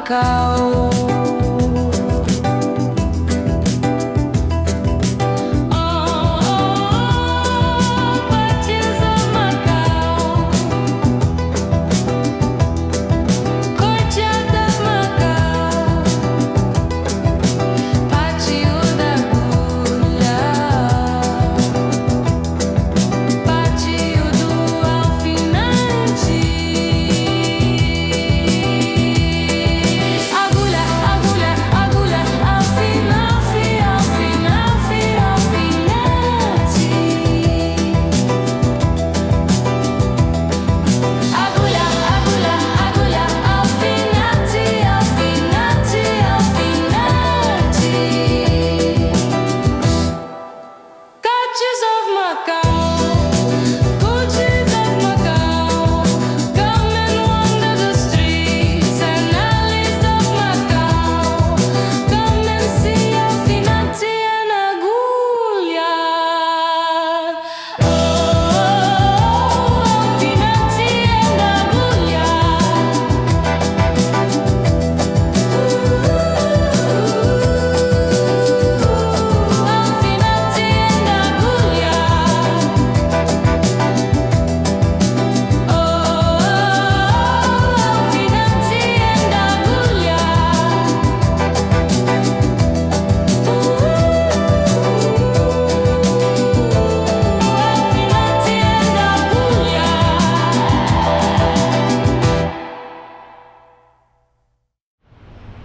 Macau.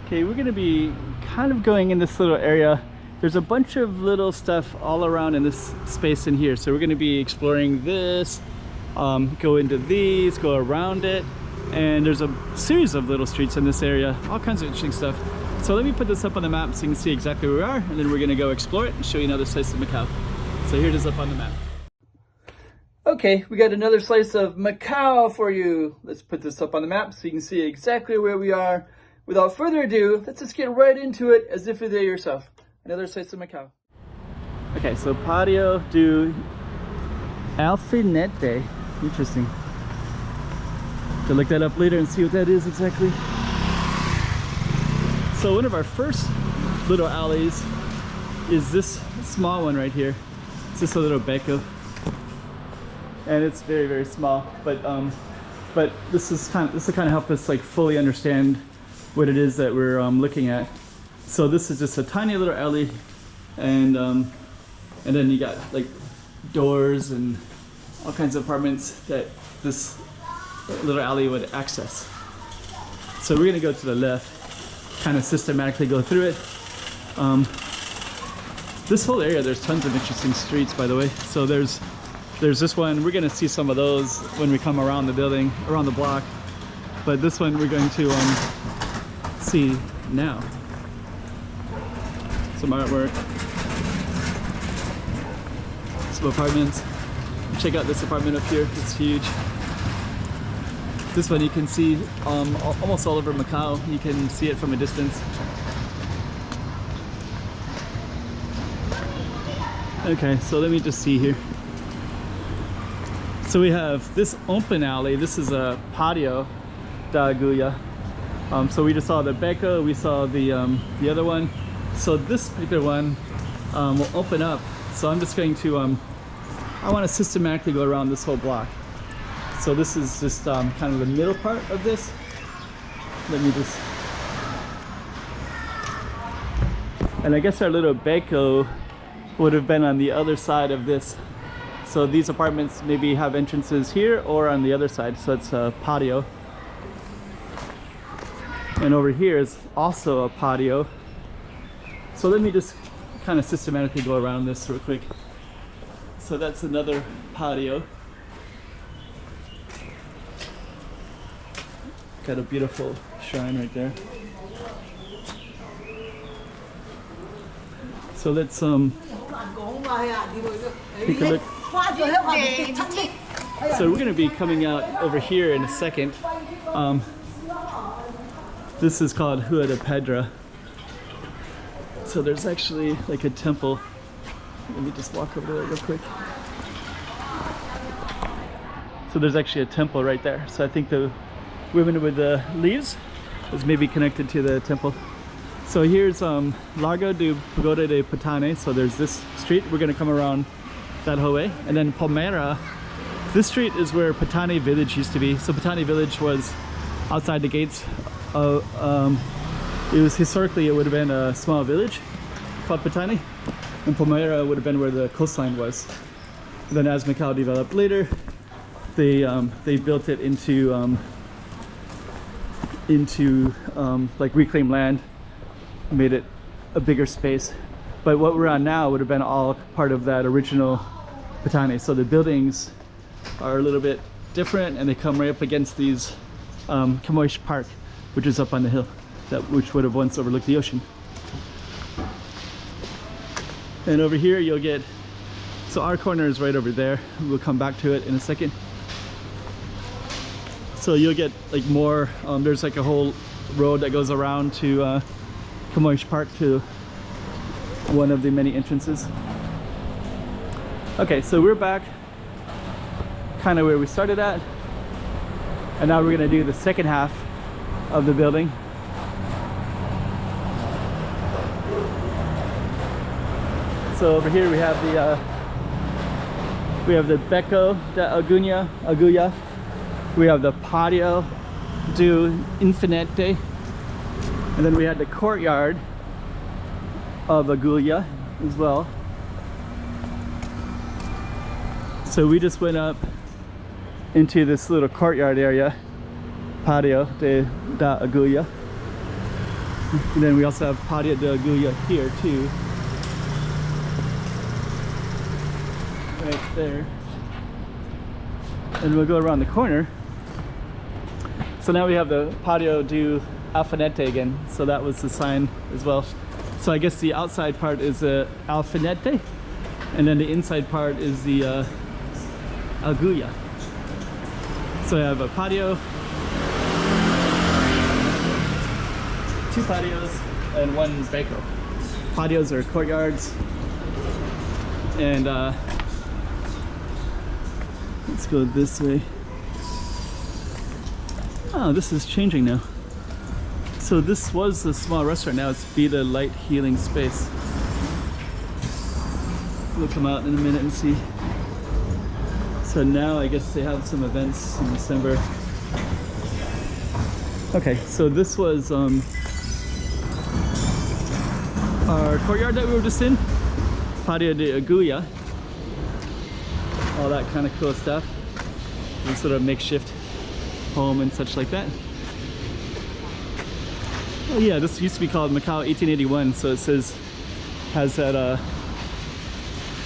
Okay, we're gonna be kind of going in this little area. There's a bunch of little stuff all around in this space in here. So we're gonna be exploring this, go into these, go around it. And there's a series of little streets in this area, all kinds of interesting stuff. So let me put this up on the map so you can see exactly where we are, and then we're gonna go explore it and show you another slice of Macau. So here it is up on the map. Okay, we got another slice of Macau for you. Let's put this up on the map so you can see exactly where we are. Without further ado, let's just get right into it as if you're there yourself. Another slice of Macau. Okay, so Pátio do Alfinete. Interesting. To look that up later and see what that is exactly. So one of our first little alleys is this small one right here. It's just a little beco, and it's very, very small. But this will kind of help us like fully understand what it is that we're looking at. So this is just a tiny little alley, and then you got like doors and all kinds of apartments that this little alley would access. So we're gonna go to the left, kind of systematically go through it. This whole area, there's tons of interesting streets, by the way. So there's this one. We're gonna see some of those when we come around the building, around the block. But this one we're going to see now. Some artwork, some apartments. Check out this apartment up here, it's huge. This one you can see almost all over Macau. You can see it from a distance. Okay, so let me just see here. So we have this open alley. This is a Pátio da Agulha. So we just saw the Beco, we saw the other one. So this particular one will open up. So I'm just going to, I want to systematically go around this whole block. So this is just kind of the middle part of this. Let me just, and I guess our little Beco would have been on the other side of this. So these apartments maybe have entrances here or on the other side. So it's a patio. And over here is also a patio. So let me just kind of systematically go around this real quick. So that's another patio. Got a beautiful shrine right there. So let's take a look. So we're going to be coming out over here in a second. This is called Rua de Pedra. So there's actually like a temple. Let me just walk over there real quick. So there's actually a temple right there. So I think the women with the leaves is maybe connected to the temple. So here's Largo de Pagoda de Patane. So there's this street. We're gonna come around that whole way. And then Palmera, this street is where Patane village used to be. So Patane village was outside the gates. It was historically, it would have been a small village called Patane. And Palmera would have been where the coastline was. And then as Macau developed later, they built it into like reclaimed land, made it a bigger space. But what we're on now would have been all part of that original Patane. So the buildings are a little bit different, and they come right up against these Kamoish Park, which is up on the hill, which would have once overlooked the ocean. And over here you'll get, so our corner is right over there. We'll come back to it in a second. So you'll get like more, there's like a whole road that goes around to Kamoish Park, to one of the many entrances. Okay, so we're back kind of where we started at, and now we're going to do the second half of the building. So over here we have the Beco da Agulha. We have the Pátio do Alfinete, and then we had the courtyard of Agulha as well. So we just went up into this little courtyard area, Pátio da Agulha. And then we also have Pátio da Agulha here too. Right there. And we'll go around the corner. So now we have the Pátio do Alfinete again. So that was the sign as well. So I guess the outside part is the Alfinete, and then the inside part is the Agulha. So I have a patio, 2 patios, and 1 beco. Patios are courtyards, and let's go this way. Oh, this is changing now. So this was a small restaurant, now it's Be the Light Healing Space. We'll come out in a minute and see. So now I guess they have some events in December. Okay, so this was our courtyard that we were just in, Pátio de Agulha. All that kind of cool stuff. And sort of makeshift home and such like that. Oh yeah, this used to be called Macau 1881, so it says, has that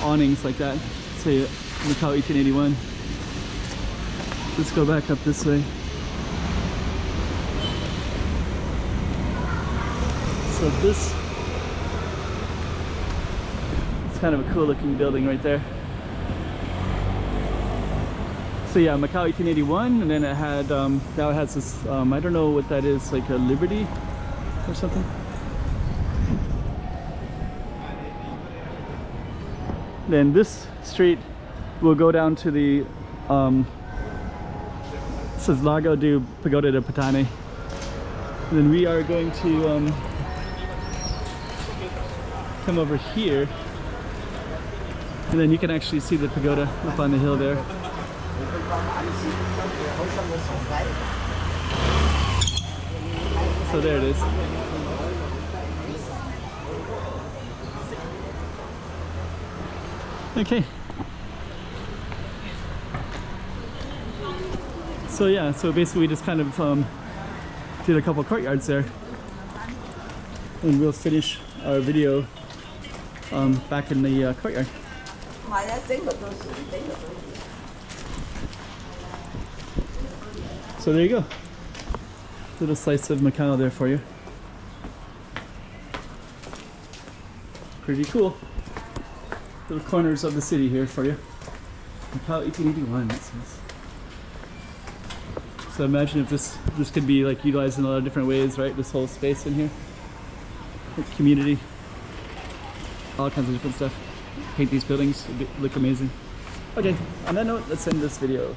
awnings like that, say Macau 1881. Let's go back up this way. So this, it's kind of a cool looking building right there. So yeah, Macau 1881, and then it had, now it has this, I don't know what that is, like a Liberty or something. Then this street will go down to the, it says Largo de Pagoda de Patane. And then we are going to come over here, and then you can actually see the pagoda up on the hill there. So there it is. Okay. So yeah, so basically we just kind of did a couple courtyards there, and we'll finish our video back in the courtyard. So there you go. Little slice of Macau there for you. Pretty cool. Little corners of the city here for you. Macau 1881 it says. So imagine if this could be like utilized in a lot of different ways, right? This whole space in here. Like community. All kinds of different stuff. Paint these buildings, look amazing. Okay, on that note, let's end this video.